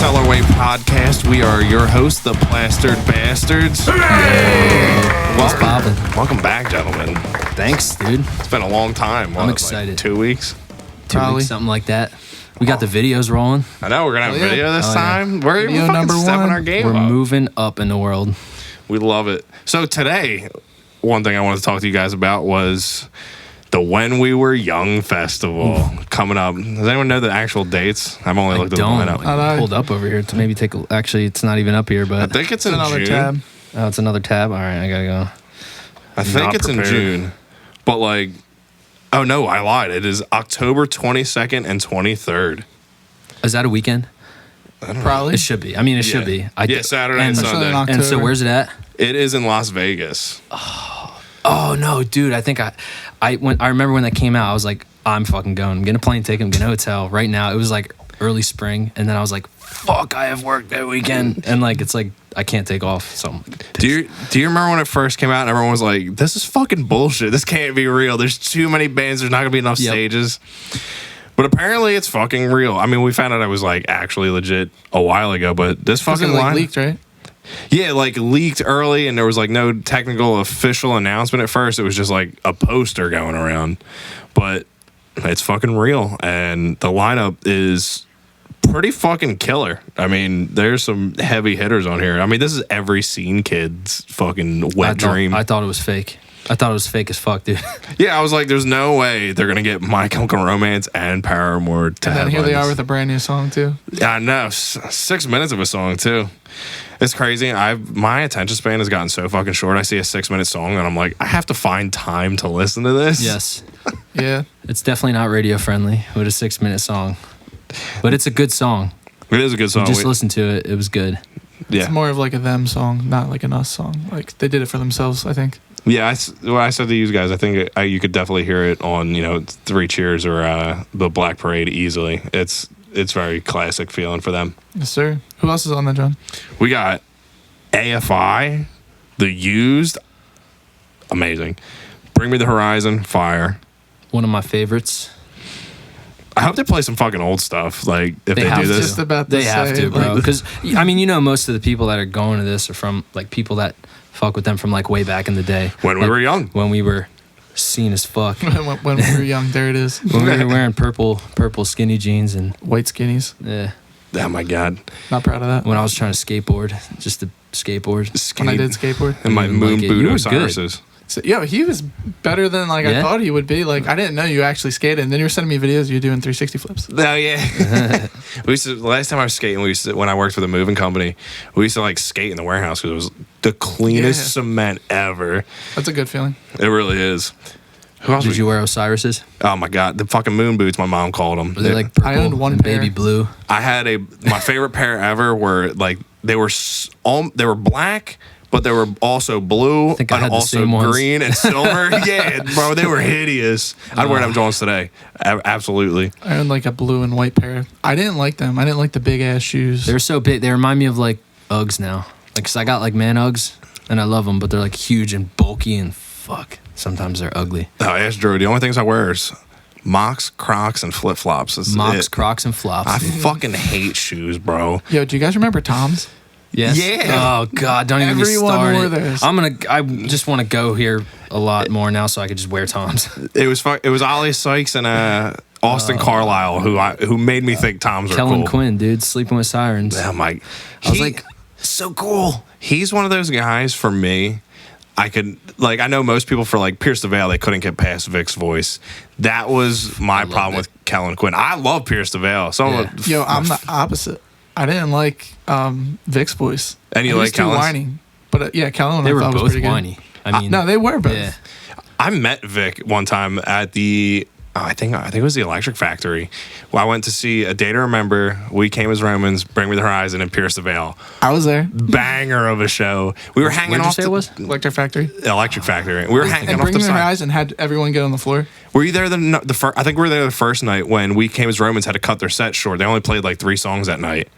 Cellarway podcast. We are your hosts, the Plastered Bastards. What's poppin'? Welcome back, gentlemen. Thanks, dude. It's been a long time. I'm excited. Like 2 weeks? 2 weeks, something like that. We got the videos rolling. I know, we're going to have video this time. Yeah. We're Video fucking number stepping one. our game We're up. moving up in the world. We love it. So today, one thing I wanted to talk to you guys about was the When We Were Young Festival coming up. Does anyone know the actual dates? I've only looked at the lineup. I pulled up over here to maybe take a... Actually, it's not even up here, but... I think it's in another June. tab. Oh, it's another tab? All right, I gotta go. I think it's in June. But like... Oh, no, I lied. It is October 22nd and 23rd. Is that a weekend? I don't know. Probably. It should be. I mean, it should be. Saturday and Especially in Sunday. And so where's it at? It is in Las Vegas. Oh, no, dude. I think I remember when that came out, I was like, I'm fucking going. I'm getting a plane ticket. I'm getting a hotel right now. It was like early spring. And then I was like, fuck, I have work that weekend. And like, it's like, I can't take off. So I'm like, Do you remember when it first came out and everyone was like, this is fucking bullshit. This can't be real. There's too many bands. There's not going to be enough stages. But apparently it's fucking real. I mean, we found out it was like actually legit a while ago, but this fucking line leaked, right? Yeah, like leaked early, and there was like no technical official announcement at first. It was just like a poster going around. But it's fucking real, and the lineup is pretty fucking killer. I mean, there's some heavy hitters on here. I mean, this is every scene kid's fucking wet dream. I thought it was fake. I thought it was fake as fuck, dude. Yeah, I was like, there's no way they're going to get My Chemical Romance and Paramore to And then here they headline are this. with a brand new song, too. Yeah, I know. 6 minutes of a song, too. It's crazy. My attention span has gotten so fucking short. I see a 6 minute song and I'm like, I have to find time to listen to this. Yes. Yeah. It's definitely not radio friendly with a 6 minute song. But it's a good song. It is a good song. Just listen to it. It was good. Yeah. It's more of like a them song, not like an us song. Like, they did it for themselves, I think. Yeah, I said to you guys, I think you could definitely hear it on, Three Cheers or the Black Parade easily. It's very classic feeling for them. Yes, sir. Who else is on that, John? We got AFI, The Used, amazing. Bring Me the Horizon, fire. One of my favorites. I hope they play some fucking old stuff. Like if they have do to. this, Just about to They have say, to, bro. like, Because, I mean, most of the people that are going to this are from, like, people that fuck with them from, like, way back in the day. when we Like, were young. When we were seen as fuck. when we were young, there it is. When we were wearing purple skinny jeans and, White skinnies. Oh my god! Not proud of that. when I was trying to skateboard, just to skateboard. When I did skateboard. and my You moon like it. boot You were Osiris's. So, yo, he was better than like I Yeah? thought he would be. Like, I didn't know you actually skated. And then you were sending me videos of you doing 360 flips. Oh yeah. The last time I was skating, when I worked for the moving company, we used to like skate in the warehouse because it was the cleanest Yeah. cement ever. That's a good feeling. It really is. Who else? Did you wear Osiris's? Oh my god, the fucking moon boots. My mom called them. Were they like purple I owned one and pair. baby blue? I had my favorite pair ever were like they were black, but they were also blue think I and had the also same ones. green and silver. Yeah, bro, they were hideous. I'd wear them Jones today. Absolutely. I owned like a blue and white pair. I didn't like them. I didn't like the big ass shoes. They're so big. They remind me of like Uggs now. Like, 'cause I got like man Uggs and I love them, but they're like huge and bulky and fuck. Sometimes they're ugly. Oh, ask Drew. The only things I wear is Mocs, Crocs, and flip flops. Mocs, Crocs, and flops. I fucking hate shoes, bro. Yo, do you guys remember Tom's? Yes. Yeah. Oh God, don't even get me Everyone started. wore theirs. I just want to go here a lot more now, so I could just wear Toms. It was Ollie Sykes and Austin Carlisle who made me think Toms are Kellen cool. Quinn, dude, Sleeping with Sirens. Oh my! I was like, so cool. He's one of those guys for me. I know most people for like Pierce the Veil, they couldn't get past Vic's voice. That was my problem with Kellen Quinn. I love Pierce the Veil. Yo, I'm the opposite. I didn't like Vic's voice. And you He like was too Kellen's? whiny. But yeah, Kellen They I were thought was both pretty whiny. good. I mean, No, they were both. yeah. I met Vic one time at the I think it was the Electric Factory. Well, I went to see A Day to Remember, We Came as Romans, Bring Me the Horizon, and Pierce the Veil. I was there. Banger of a show. We were hanging Where'd you off say the it was? Electric Factory. Electric Factory. We were hanging And off Bring the Me the side. Horizon had everyone get on the floor. Were you there the first? I think we were there the first night when We Came as Romans had to cut their set short. They only played like 3 songs that night.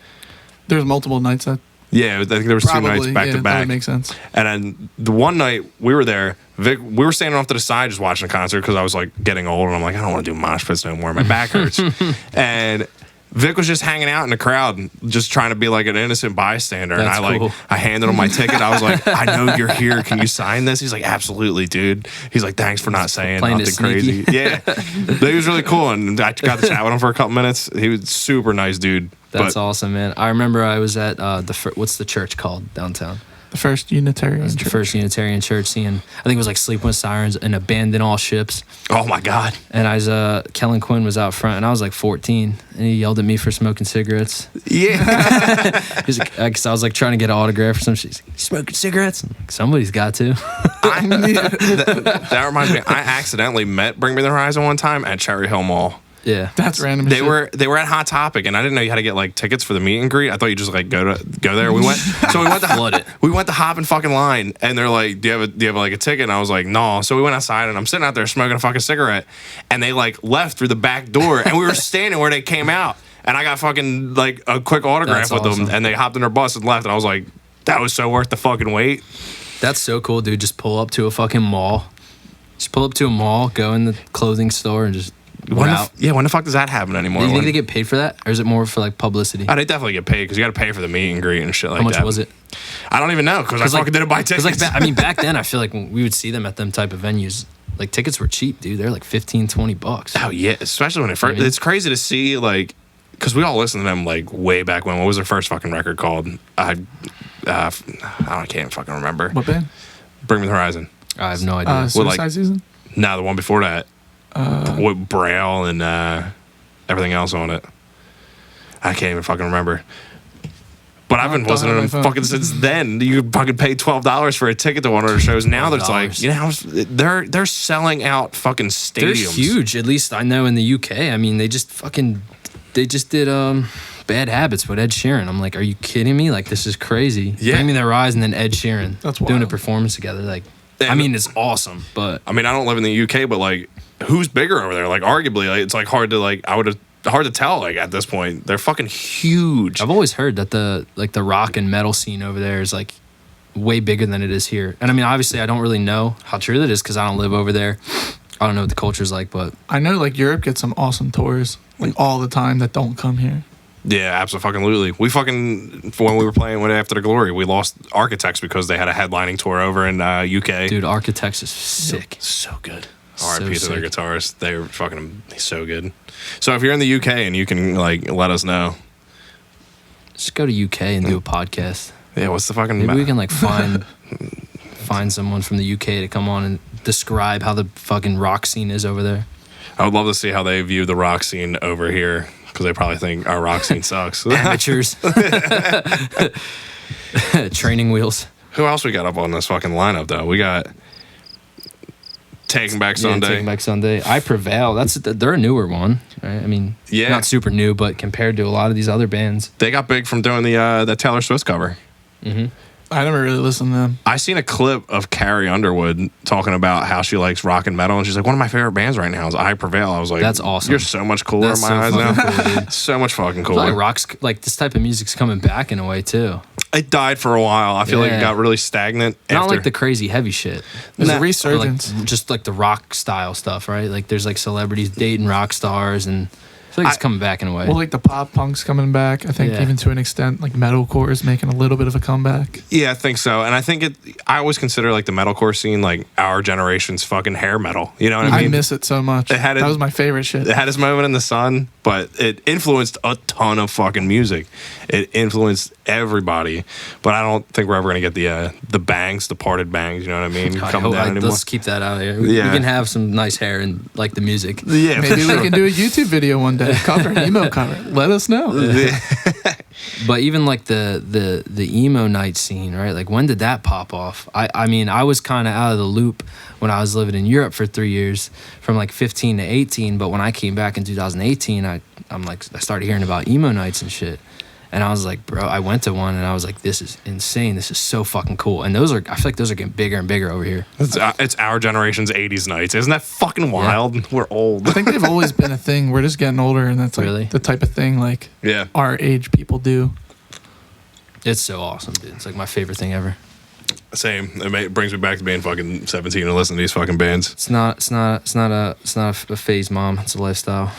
There was multiple nights that Yeah, I think there was 2 nights back to That back. would make sense. And then the one night we were there, Vic, we were standing off to the side just watching the concert because I was like getting old and I'm like, I don't want to do mosh pits no more. My back hurts. And Vic was just hanging out in the crowd, just trying to be like an innocent bystander. That's and cool. I handed him my ticket. I was like, I know you're here. Can you sign this? He's like, absolutely, dude. He's like, thanks for not saying Playing nothing it sneaky. crazy. Yeah. But he was really cool. And I got to chat with him for a couple minutes. He was super nice dude. That's awesome, man. I remember I was at what's the church called downtown? The First Unitarian The Church. First Unitarian Church, seeing I think it was like Sleeping with Sirens and Abandon All Ships. Oh my God. And Kellen Quinn was out front, and I was like 14, and he yelled at me for smoking cigarettes. Yeah. He's like, cause I was like trying to get an autograph or something. She's like, smoking cigarettes? I'm like, somebody's got to. That reminds me. I accidentally met Bring Me the Horizon one time at Cherry Hill Mall. Yeah, That's random. They shit. were at Hot Topic, and I didn't know you had to get like tickets for the meet and greet. I thought you just like go there. We went Flood it. we went to hop in fucking line, and they're like, do you have like a ticket? And I was like, no. So we went outside, and I'm sitting out there smoking a fucking cigarette, and they like left through the back door, and we were standing where they came out, and I got fucking like a quick autograph That's with them, awesome. and they hopped in their bus and left, and I was like, that was so worth the fucking wait. That's so cool, dude. Just pull up to a fucking mall. Just pull up to a mall, go in the clothing store, and just we're out. When the fuck does that happen anymore? Do you think When- they get paid for that, or is it more for like publicity? Oh, they definitely get paid because you got to pay for the meet and greet and shit like How much that. was it? I don't even know because I fucking didn't buy tickets. Because back then, I feel like when we would see them at them type of venues, like tickets were cheap, dude. They're like $15-$20. Oh yeah, especially when it first. Mhm. It's crazy to see like, because we all listened to them like way back when. What was their first fucking record called? I can't fucking remember. What band? Bring Me the Horizon. I have no idea. Suicide Season? No, the one before that. With Braille and everything else on it. I can't even fucking remember. But I've been Don't listening to have them my phone. fucking since then. You fucking pay $12 for a ticket to one of their shows. Now there's like, $12. they're selling out fucking They're stadiums. huge. At least I know in the UK. I mean, they just did Bad Habits with Ed Sheeran. I'm like, are you kidding me? Like, this is crazy. Yeah. Bring Me the Horizon and then Ed Sheeran That's doing a wild. performance together. Like, I And- mean, it's awesome. But I mean, I don't live in the UK, but like, who's bigger over there? Like, arguably, like, it's like hard to tell. Like at this point, they're fucking huge. I've always heard that the rock and metal scene over there is like way bigger than it is here. And I mean, obviously, I don't really know how true that is because I don't live over there. I don't know what the culture's like, but I know like Europe gets some awesome tours like all the time that don't come here. Yeah, absolutely. We fucking when we were playing with After the Glory, we lost Architects because they had a headlining tour over in UK. dude, Architects is sick. So good. So RIP to their sick. guitars. They were fucking so good. So if you're in the UK and you can like let us know. Just go to UK and do a podcast. Yeah, what's the fucking Maybe we can like find someone from the UK to come on and describe how the fucking rock scene is over there. I would love to see how they view the rock scene over here because they probably think our rock scene sucks. Amateurs. Training wheels. Who else we got up on this fucking lineup though? We got Taking Back Sunday. Yeah, Taking Back Sunday. I Prevail. They're a newer one, right? I mean, Yeah. not super new, but compared to a lot of these other bands. They got big from doing the Taylor Swift cover. I never really listened to them. I seen a clip of Carrie Underwood talking about how she likes rock and metal, and she's like, one of my favorite bands right now is I Prevail. I was like, That's awesome. You're so much cooler That's in so my eyes fucking now. cool, dude. So much fucking I feel cooler. like rock's like this type of music's coming back in a way too. It died for a while. I feel like it Yeah. got really stagnant. Not after. like the crazy heavy shit. There's Nah. a Or like resurgence. just like the rock style stuff, right? Like there's like celebrities dating rock stars, and I feel like it's coming back in a way. Well, like the pop punk's coming back. I think Yeah. even to an extent, like metalcore is making a little bit of a comeback. Yeah, I think so. And I think I always consider like the metalcore scene like our generation's fucking hair metal. You know what I I mean? miss it so much. It had that it- was my favorite shit. It had its moment in the sun, but it influenced a ton of fucking music. It influenced everybody. But I don't think we're ever gonna get the bangs, the parted bangs. You know what I mean? Coming down anymore. Let's keep that out of here. We Yeah. can have some nice hair and like the music. Yeah, Maybe for we sure. can do a YouTube video one day. Cover an emo cover. Let us know. But even like the emo night scene, right? Like when did that pop off? I mean, I was kind of out of the loop when I was living in Europe for 3 years, from like 15 to 18. But when I came back in 2018, I started hearing about emo nights and shit. And I was like, bro, I went to one and I was like, this is insane. This is so fucking cool. And I feel like those are getting bigger and bigger over here. It's our generation's 80s nights. Isn't that fucking wild? We're old. I think they've always been a thing. We're just getting older, and that's like Really? the type of thing like Yeah. our age people do. It's so awesome, dude. It's like my favorite thing ever. Same. It brings me back to being fucking 17 and listening to these fucking bands. It's not a phase, Mom. It's a lifestyle.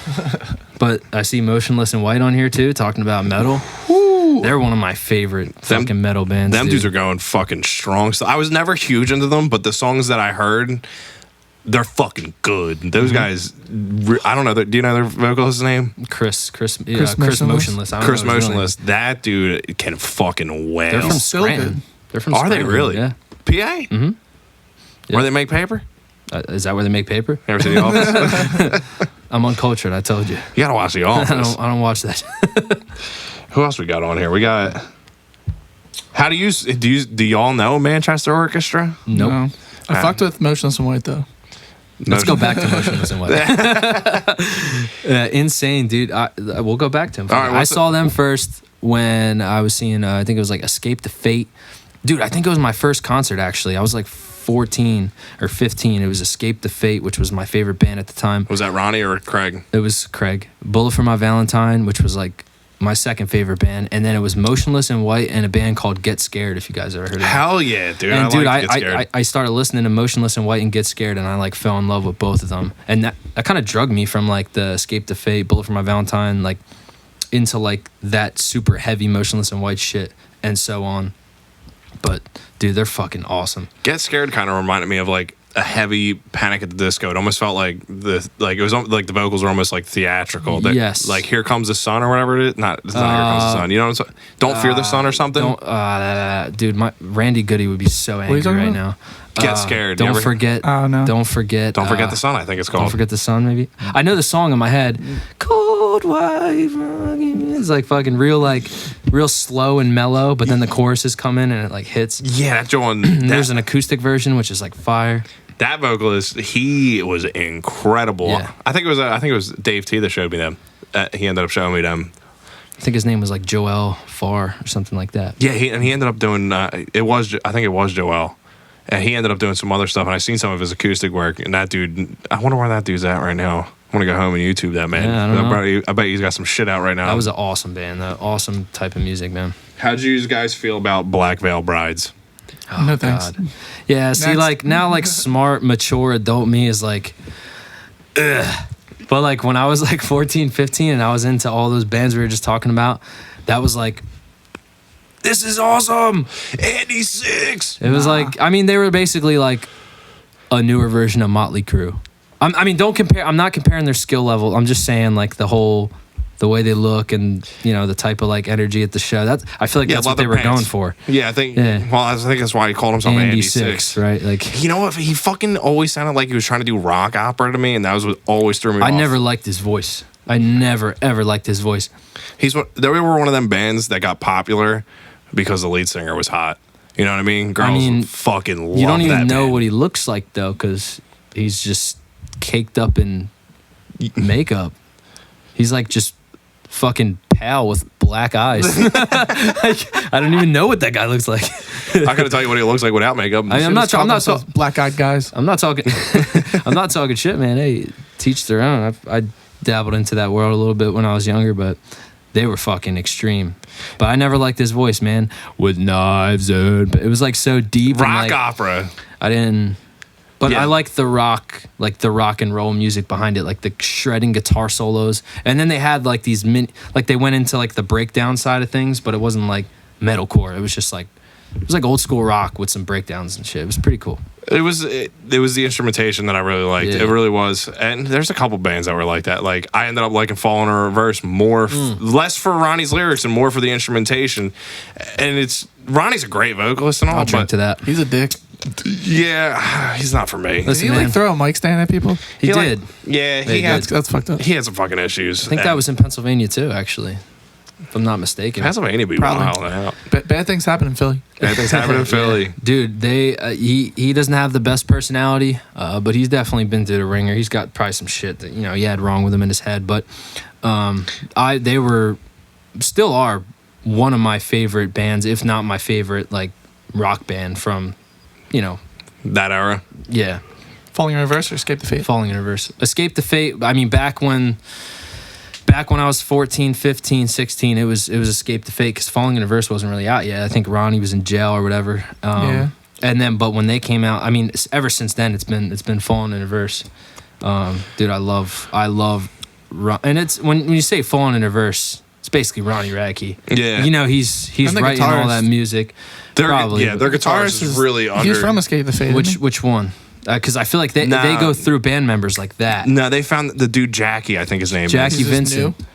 But I see Motionless in White on here too, talking about metal. Woo. They're one of my favorite fucking metal bands. Them dudes are going fucking strong. So I was never huge into them, but the songs that I heard, they're fucking good. Those guys, I don't know. Do you know their vocalist's name? Chris Motionless. I don't Chris know his Motionless. That dude can fucking wail. They're from So Scranton. good. They're from Are they Scranton, really? Yeah. PA? Yeah. Where they make paper? Is that where they make paper? Ever see The Office? I'm uncultured. I told you. You gotta watch The Office. I don't watch that. Who else we got on here? We got. How do y'all know Manchester Orchestra? Nope. No. I fucked with Motionless in White though. Let's go back to Motionless in White. Insane, dude. We'll go back to him. All right, I saw them first when I was seeing, I think it was like Escape the Fate. Dude, I think it was my first concert, actually. I was like 14 or 15. It was Escape the Fate, which was my favorite band at the time. Was that Ronnie or Craig? It was Craig. Bullet for My Valentine, which was like my second favorite band. And then it was Motionless in White and a band called Get Scared, if you guys ever heard of it. Hell yeah, dude. And dude, like Get Scared. I started listening to Motionless in White and Get Scared, and I like fell in love with both of them. And that kind of drugged me from like the Escape the Fate, Bullet for My Valentine, like into like that super heavy Motionless in White shit and so on. But dude, they're fucking awesome. Get Scared kind of reminded me of like a heavy Panic at the Disco. It almost felt like it was like the vocals were almost like theatrical. Yes. Like Here Comes the Sun or whatever it is. It's not Here Comes the Sun. You know what I'm saying? Don't Fear the Sun or something. Dude, my Randy Goody would be so angry talking right about? now. Get Scared. Don't forget. Oh, no. Don't forget. Don't Forget the Sun, I think it's called. Don't Forget the Sun, maybe. I know the song in my head. Cold white. It's like fucking real slow and mellow, but then the choruses come in and it like hits. Yeah, that Joe. There's an acoustic version which is like fire. That vocalist, he was incredible. Yeah. I think it was Dave T that showed me them. He ended up showing me them. I think his name was like Joel Farr or something like that. Yeah, he ended up doing. I think it was Joel, and he ended up doing some other stuff. And I seen some of his acoustic work. And that dude, I wonder where that dude's at right now. I want to go home and YouTube that man. Yeah, I don't know. I bet he's got some shit out right now. That was an awesome band, though. Awesome type of music, man. How'd you guys feel about Black Veil Brides? No thanks. God. Yeah, see, Next. like now, like smart, mature adult me is like, ugh. But like when I was like 14, 15 and I was into all those bands we were just talking about, that was like, this is awesome. 86. It was like, I mean, they were basically like a newer version of Motley Crue. I mean, don't compare. I'm not comparing their skill level. I'm just saying like the way they look and you know the type of like energy at the show. I feel like that's what they were going for. Yeah, I think. Yeah. Well, I think that's why he called himself Andy Six. right? Like You know what? He fucking always sounded like he was trying to do rock opera to me, and that was what always threw me off. I never liked his voice. I never ever liked his voice. They were one of them bands that got popular because the lead singer was hot. You know what I mean? Girls fucking love that. You don't even know band. what he looks like though, because he's just caked up in makeup. He's like just fucking pale with black eyes. Like, I don't even know what that guy looks like. I gotta tell you what he looks like without makeup. I'm not talking black-eyed guys. I'm not talking. I'm not talking shit, man. Hey, teach their own. I dabbled into that world a little bit when I was younger, but they were fucking extreme. But I never liked his voice, man. With knives and it was like so deep. rock and like, opera. I didn't. But Yeah. I like the rock and roll music behind it, like the shredding guitar solos. And then they had like these like they went into like the breakdown side of things, but it wasn't like metalcore. It was just like old school rock with some breakdowns and shit. It was pretty cool. It was the instrumentation that I really liked. Yeah. It really was. And there's a couple bands that were like that. Like I ended up liking Fallen in Reverse more, less for Ronnie's lyrics and more for the instrumentation. And Ronnie's a great vocalist and all, I'll drink but to that. He's a dick. yeah, he's not for me. Did Listen, he like man. throw a mic stand at people? He like- did. Yeah, He That's fucked up. he had some fucking issues. I think that was in Pennsylvania too, actually, if I'm not mistaken. Pennsylvania be Probably. wild out. Bad things happen in Philly. Bad things happen in Philly. Dude, he doesn't have the best personality, but he's definitely been through the ringer. He's got probably some shit that he had wrong with him in his head. But they were still are one of my favorite bands, if not my favorite like rock band from That era. yeah. Falling in Reverse or Escape the Fate? Falling in Reverse. Escape the Fate. I mean, back when I was 14, 15, 16, it was Escape the Fate because Falling in Reverse wasn't really out yet. I think Ronnie was in jail or whatever. Yeah. And then, but when they came out, I mean, ever since then, it's been Fallen in Reverse. Dude, I love, and it's when you say Fallen in Reverse, it's basically Ronnie Radke. Yeah, you know, he's And the writing all guitarist. that music. their Probably, their guitarist is really under. He's from Escape the Fate. Which one? Because I feel like they go through band members like that. No, they found the dude Jackie, I think his name Jackie is. He's just Vincent. new?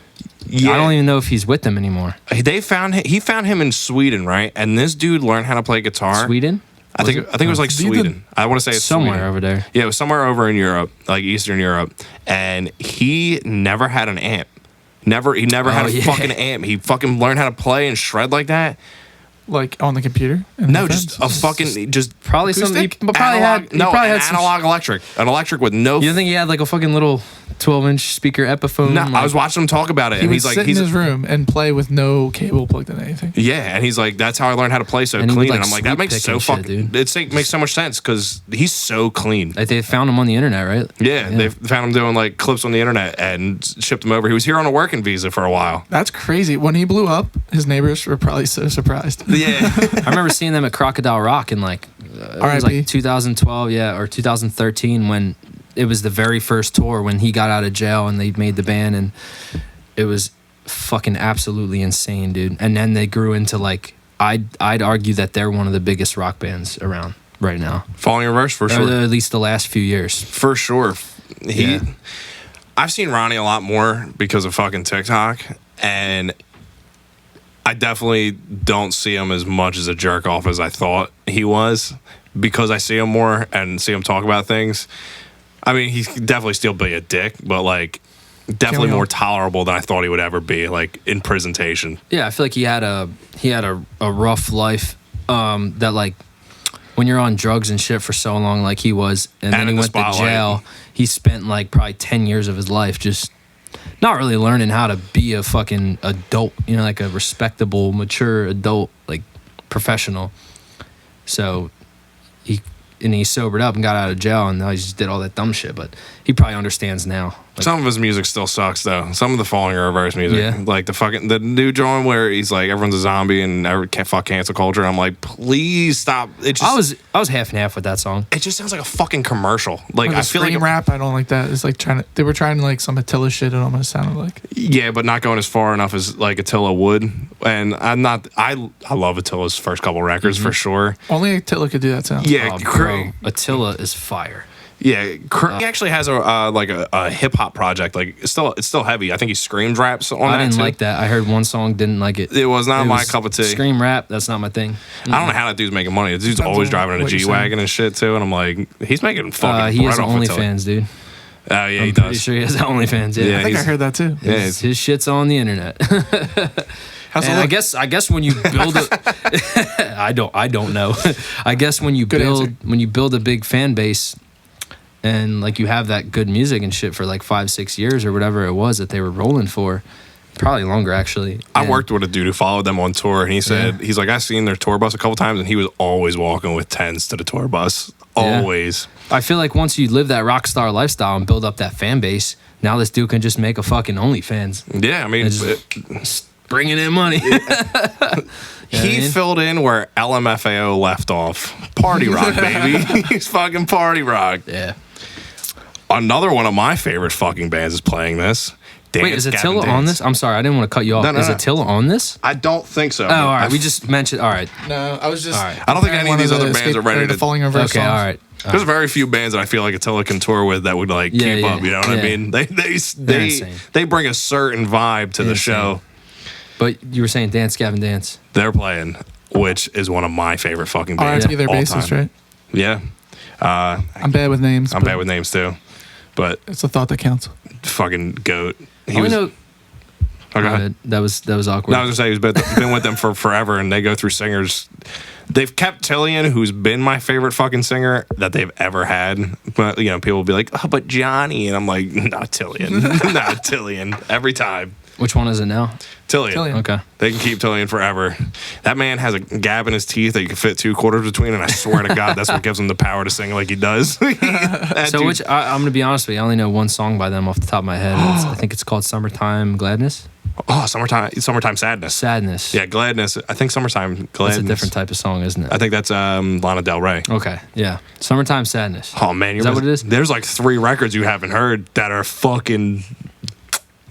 Yeah, I don't even know if he's with them anymore. he found him in Sweden, right? And this dude learned how to play guitar. Sweden? I think it was like He did- Sweden. I want to say it's Somewhere Sweden. over there. Yeah, it was somewhere over in Europe, like Eastern Europe, and he never had an amp. He never had a yeah. fucking amp. He fucking learned how to play and shred like that. Like on the computer? In No, the just fence? a fucking just Probably something. Acoustic? But probably analog, had. no, he probably an had some. analog electric, an electric with no. You don't think he had like a fucking little 12-inch speaker Epiphone? No, like, I was watching him talk about it, He and would he's like, sit in his room and play with no cable plugged in anything. yeah, and he's like, that's how I learned how to play so And he clean. would, And like, I'm like, that sweep makes pick so and shit, fucking. dude. Makes so much sense because he's so clean. Like they found him on the internet, right? Yeah, they found him doing like clips on the internet and shipped him over. He was here on a working visa for a while. That's crazy. When he blew up, his neighbors were probably so surprised. Yeah, I remember seeing them at Crocodile Rock in like it was R.I.P. like 2012, or 2013 when it was the very first tour when he got out of jail and they made the band, and it was fucking absolutely insane, dude. And then they grew into like I'd argue that they're one of the biggest rock bands around right now, Falling in Reverse for or sure. at least the last few years. For sure. Yeah. I've seen Ronnie a lot more because of fucking TikTok, and I definitely don't see him as much as a jerk off as I thought he was because I see him more and see him talk about things. I mean, he could definitely still be a dick, but like definitely we all- more tolerable than I thought he would ever be, like in presentation. Yeah, I feel like he had a rough life. That like when you're on drugs and shit for so long, like he was, and then in he the went to spotlight. jail. He spent like probably 10 years of his life just not really learning how to be a fucking adult. You know, like a respectable, mature adult, like professional. So he sobered up and got out of jail, and now he just did all that dumb shit. But he probably understands now. Like, Some of his music still sucks though. Some of the Falling in Reverse music, Yeah. like the new joint where he's like everyone's a zombie and can't fuck cancel culture. I'm like, please stop. It just I was half and half with that song. it just sounds like a fucking commercial. Like Like I feel like rap, I don't like that. It's like they were trying like some Attila shit. It almost sounded like. yeah, but not going as far enough as like Attila would. And I love Attila's first couple records for sure. Only Attila could do that sound. Yeah, Oh, bro, Craig. Attila is fire. Yeah, he actually has a hip hop project. Like it's still heavy. I think he screams raps on I that didn't too. like that. I heard one song, didn't like it. It was not It my was cup of tea. Scream rap, that's not my thing. I don't know how that dude's making money. The dude's Depends always on driving in a what you're G-Wagon and shit too. And I'm like, he's making fucking He has bread off Attila. OnlyFans, dude. Oh yeah, he I'm pretty does. sure he has OnlyFans. Yeah, Yeah, I think I he's- heard that too. Yeah, his shit's on the internet. How's it And look? I guess when you build a, I don't know. I guess when you Good answer. build a big fan base, and like you have that good music and shit for like 5-6 years or whatever it was that they were rolling for, probably longer actually. I And- worked with a dude who followed them on tour, and he said he's like, I seen their tour bus a couple times, and he was always walking with 10s to the tour bus, Yeah. always. I feel like once you live that rock star lifestyle and build up that fan base, now this dude can just make a fucking OnlyFans. Yeah, I mean, It's just bringing in money. he I mean? filled in where LMFAO left off. Party rock, baby. He's fucking party rock. Yeah. Another one of my favorite fucking bands is playing this. Wait, is Attila on this? I'm sorry, I didn't want to cut you off. No, no, is no. Attila on this? I don't think so. Oh, all right. We just mentioned. All right. No, I was just. All right. I don't think any of these other bands are ready the to. Falling in Reverse Okay. All songs. right. There's very few bands that I feel like Attila can tour with that would like Yeah, keep yeah, up. You know what I yeah. mean? They insane. they bring a certain vibe to the Insane. show. But you were saying Dance Gavin Dance. They're playing, which is one of my favorite fucking bands. R.I.P. their of all bassist, time. right? Yeah, I'm bad with names. I'm but bad with names too, but It's the thought that counts. fucking goat. He I was. know. Oh, go ahead. That was awkward. No, I was gonna say he's been with them for forever, and they go through singers. They've kept Tillian, who's been my favorite fucking singer that they've ever had. But you know, people will be like, "Oh, but Johnny," and I'm like, "Not Tillian, not Tillian." Every time. Which one is it now? Tillian. Tillian. Okay. They can keep Tillian forever. That man has a gap in his teeth that you can fit 2 quarters between, and I swear to God, that's what gives him the power to sing like he does. So I'm gonna be honest with you, I only know one song by them off the top of my head. I think it's called "Summertime Gladness." Oh, summertime sadness. Sadness. Yeah, gladness. I think summertime gladness. That's a different type of song, isn't it? I think that's Lana Del Rey. Okay. Yeah. Summertime Sadness. Oh man, Is that what it is? There's like 3 records you haven't heard that are fucking.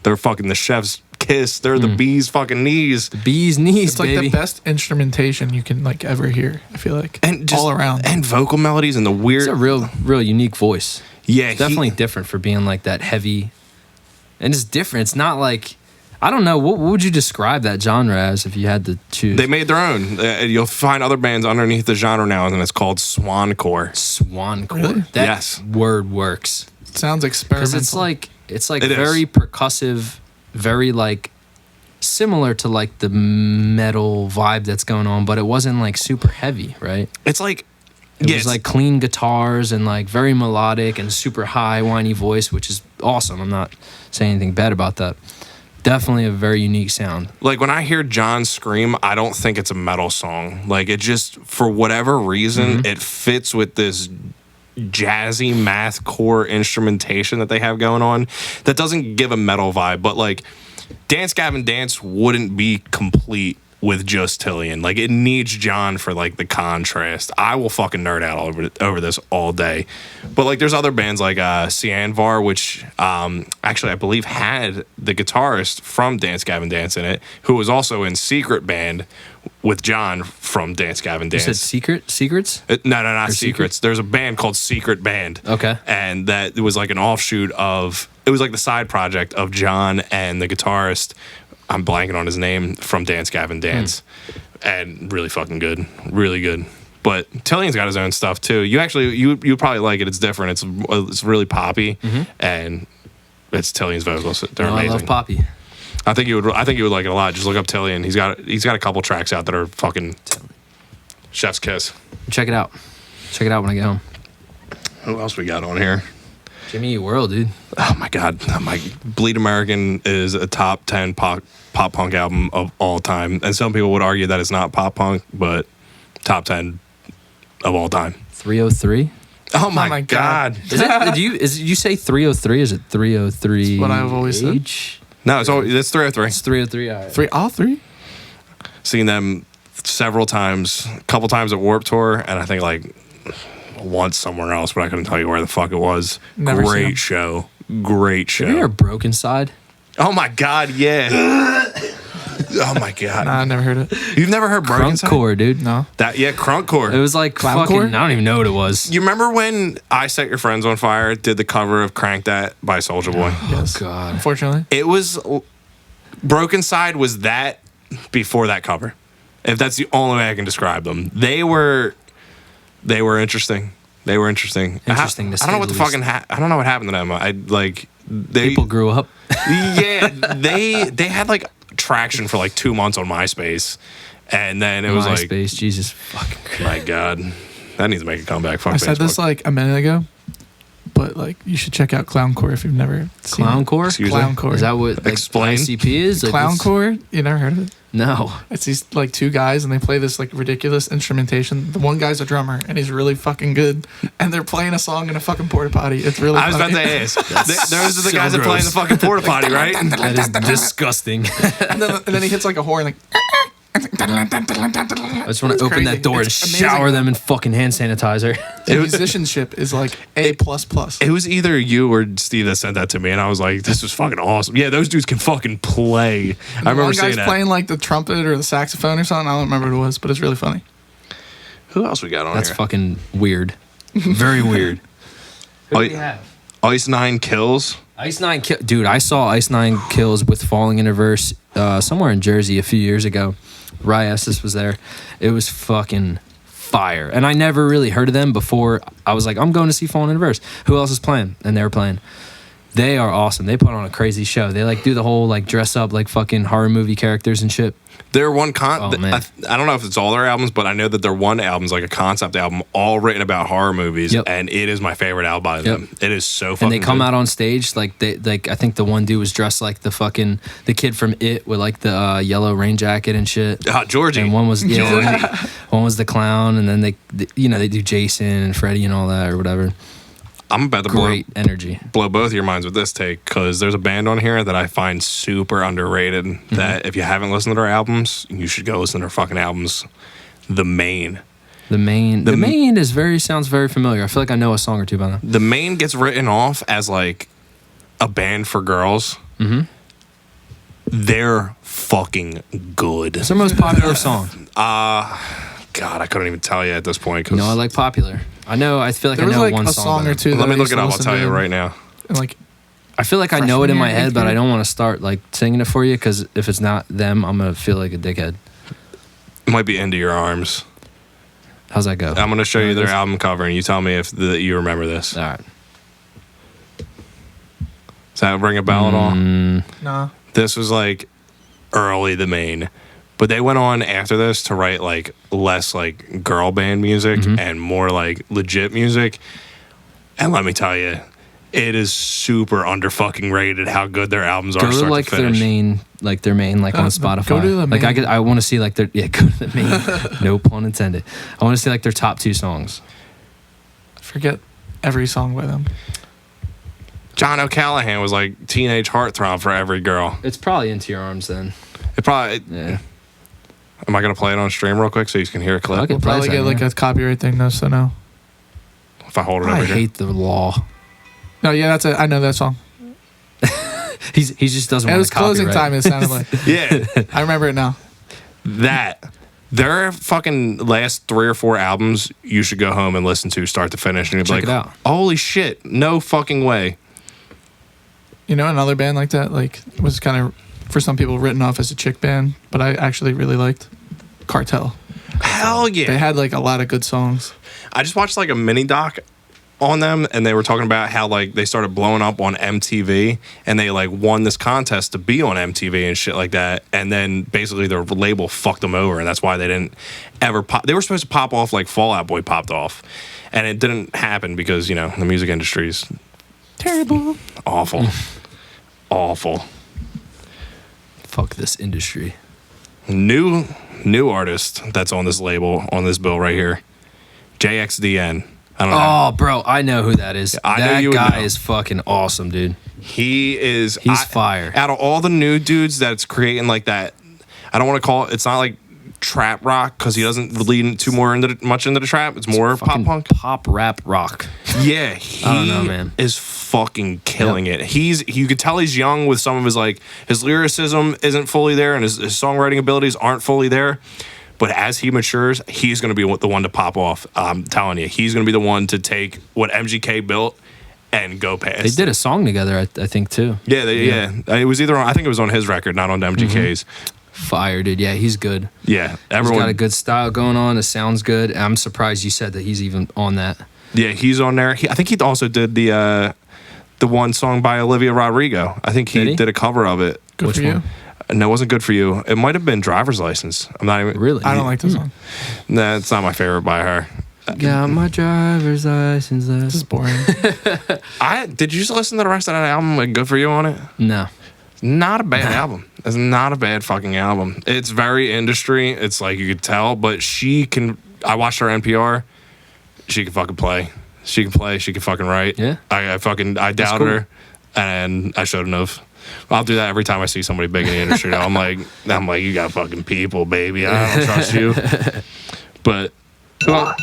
They're fucking the chef's kiss. They're the bee's fucking knees. Bee's knees, It's like baby. the best instrumentation you can like ever hear. I feel like, And just, all around. and vocal melodies and the weird. It's a real unique voice. Yeah, It's definitely different for being like that heavy. And it's different. It's not like, I don't know, what would you describe that genre as if you had to choose? They made their own. You'll find other bands underneath the genre now, and it's called Swancore. Swancore. Really? That Yes. word works. Sounds Because experimental. it's like It is. very percussive, very like similar to like the metal vibe that's going on, but it wasn't like super heavy, right? It's like, It was like clean guitars and like very melodic and super high whiny voice, which is awesome. I'm not saying anything bad about that. Definitely a very unique sound. like when I hear John scream, I don't think it's a metal song. Like it just, for whatever reason, it fits with this jazzy math core instrumentation that they have going on that doesn't give a metal vibe, but like Dance Gavin Dance wouldn't be complete with just Tillian. Like it needs John for like the contrast. I will fucking nerd out over this all day. But like there's other bands like Cianvar, which actually I believe had the guitarist from Dance Gavin Dance in it, who was also in Secret Band with John from Dance Gavin You Dance. said secrets? No, not Or Secrets. There's a band called Secret Band. Okay. And that it was like an offshoot of, it was like the side project of John and the guitarist, I'm blanking on his name, from Dance Gavin Dance. And really fucking good. Really good. But Tillian's got his own stuff too. You actually, you probably like it. It's different. It's really poppy. And it's Tillian's vocals. They're amazing. I love Poppy. I think you would like it a lot. Just look up Tillian. He's got a couple tracks out that are fucking chef's kiss. Check it out. Check it out when I get home. Who else we got on here? Jimmy Eat World, dude. Oh my God. Bleed American is a top 10 pop punk album of all time. And some people would argue that it's not pop punk, but top 10 of all time. 303? Oh my, my God. God. Is it? Did you say 303? Is it 303? That's what I've always said. No, it's 303. It's 303. All right. All three? Seen them several times, a couple times at Warped Tour, and I think like once somewhere else, but I couldn't tell you where the fuck it was. Never seen 'em. Great show. Great show. Have you heard Broken Side? Oh my God, yeah. Oh my God. Nah, I never heard it. You've never heard Broken Side? Crunkcore, dude. No. Crunkcore. It was like Clowncore? fucking, I don't even know what it was. You remember when I Set Your Friends on Fire did the cover of Crank That by Soulja Boy? Yes. God. Unfortunately. It was Broken Side was that before that cover. If that's the only way I can describe them. They were interesting. They were interesting. Interesting to I don't know say what the the least. fucking I don't know what happened to them. People grew up. Yeah, they had like traction for like 2 months on MySpace, and then it was like, MySpace, Jesus fucking Christ. my God, that needs to make a comeback. Fuck I said this Facebook. like a minute ago, but like you should check out Clowncore if you've never seen it. Clowncore? Excuse me? Clowncore. Is that what like, Explain. ICP is? Like, what's- Clowncore? You never heard of it? No. It's these like 2 guys and they play this like ridiculous instrumentation. The one guy's a drummer and he's really fucking good. And they're playing a song in a fucking porta potty. It's really I was about funny. to ask. Those are the so guys that play in the gross. fucking porta potty, right? That is disgusting. and then he hits like a horn like I just want to open that door and shower them in fucking hand sanitizer. the musicianship is like A++. It was either you or Steve that sent that to me, and I was like, "This was fucking awesome." Yeah, those dudes can fucking play. I remember One seeing guy's that. playing like the trumpet or the saxophone or something. I don't remember what it was, but it's really funny. Who else we got on That's here? fucking weird. Very weird. Ice Nine Kills. Ice Nine dude, I saw Ice Nine Kills with Falling in Reverse somewhere in Jersey a few years ago. Rye Estes was there. It was fucking fire. And I never really heard of them before. I was like, I'm going to see Falling in Reverse. Who else is playing? And they were playing. They are awesome. They put on a crazy show. They like do the whole like dress up like fucking horror movie characters and shit. They're one Oh, man. I don't know if it's all their albums, but I know that their one album's like a concept album, all written about horror movies, Yep. and it is my favorite album by them. It is so fucking. And they come good. out on stage like they like I think the one dude was dressed like the kid from It with like the yellow rain jacket and shit. Georgie. And one was one was the clown, and then they do Jason and Freddy and all that or whatever. I'm about to Great energy. blow both your minds with this take, because there's a band on here that I find super underrated. That if you haven't listened to their albums, you should go listen to their fucking albums. The Main. The Main sounds very familiar. I feel like I know a song or two by them. The Main gets written off as like a band for girls. Mm-hmm. They're fucking good. It's their most popular song. God, I couldn't even tell you at this point. Cause No, I like popular. I know. I feel like There I was know like one a song song by or them. two. let that me I look used it to up. I'll listen tell to you right now. in, like, I feel like I know it in my Freshman year, head, but I eighth don't want to start like singing it for you because if it's not them, I'm gonna feel like a dickhead. It might be Into Your Arms. How's that go? I'm going to show you their album cover, and you tell me if you remember this. All right. Does that ring a bell at all? nah. This was like early The Main, but they went on after this to write like less like girl band music and more like legit music. And let me tell you, it is super under fucking rated how good their albums are. Go to start like to finish. their main on Spotify. go to the like main. I want to see like their go to the main. No pun intended. I want to see like their top 2 songs. Forget every song by them. John O'Callaghan was like teenage heartthrob for every girl. It's probably Into Your Arms then. It probably. Yeah. Am I gonna play it on stream real quick so you can hear a clip? Okay. We'll probably Play get like something, a copyright thing though, so no. If I hold it I over here. hate the law. No, yeah, that's it. I know that song. He just doesn't It want was to copyright. closing time. It sounded like. Yeah, I remember it now. that. Their fucking last 3 or 4 albums you should go home and listen to start to finish, and you'll be Check like, it out. holy shit, no fucking way. You know, another band like that, like, was kind of, for some people, written off as a chick band, but I actually really liked Cartel. Hell yeah. They had like a lot of good songs. I just watched like a mini doc on them, and they were talking about how like they started blowing up on MTV, and they like won this contest to be on MTV and shit like that, and then basically their label fucked them over, and that's why they didn't ever pop. They were supposed to pop off like Fall Out Boy popped off, and it didn't happen because, you know, the music industry's Terrible. awful. Awful. Fuck this industry. New artist that's on this label, on this bill right here, JXDN. I don't know. Oh, bro, I know who that is. I know That you would guy know. is fucking awesome, dude. He is. He's fire. Out of all the new dudes that's creating like that, I don't want to call it. It's not like trap rock because he doesn't lean too much into the trap. It's more pop Fucking punk. pop rap rock. Yeah, he I don't know, man. is fucking killing it. You could tell he's young with some of his like his lyricism isn't fully there and his songwriting abilities aren't fully there. But as he matures, he's going to be the one to pop off. I'm telling you, he's going to be the one to take what MGK built and go past. They did a song together, I think, too. Yeah, it was either on, I think it was on his record, not on MGK's. Fire, dude. Yeah, he's good. Yeah, He's everyone. got a good style going on. It sounds good. I'm surprised you said that he's even on that. Yeah, he's on there. I think he also did the one song by Olivia Rodrigo. I think he Did he? did a cover of it. Good Which for you. one? No, it wasn't Good For You. It might have been Driver's License. I'm not even. Really? I don't like this song. Nah, it's not my favorite by her. Got my driver's license. This is boring. Did you just listen to the rest of that album with Good For You on it? No. Not a bad album. It's not a bad fucking album. It's very industry. It's like you could tell, but she can. I watched her NPR. She can fucking play. She can play. She can fucking write. Yeah. I doubted cool. her, and I shouldn't have. I'll do that every time I see somebody big in the industry. I'm like, you got fucking people, baby. I don't trust you. But well,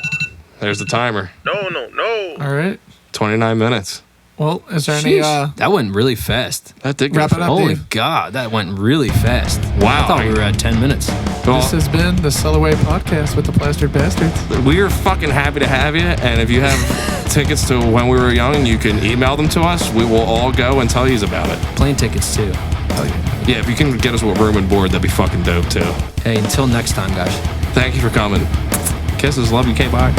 there's the timer. No. All right. 29 minutes. Well, is there any That went really fast. That did go Wrap it fast. up. Holy Dave. God, that went really fast. Wow. I thought we were at 10 minutes. Well, This has been the Cellarway podcast with the Plastered Bastards. we are fucking happy to have you, and if you have tickets to When We Were Young, you can email them to us. We will all go and tell you about it. Plane tickets, too. Hell yeah. Yeah, if you can get us with room and board, that'd be fucking dope too. Hey, until next time, guys. Thank you for coming. Kisses, love you, K-bye.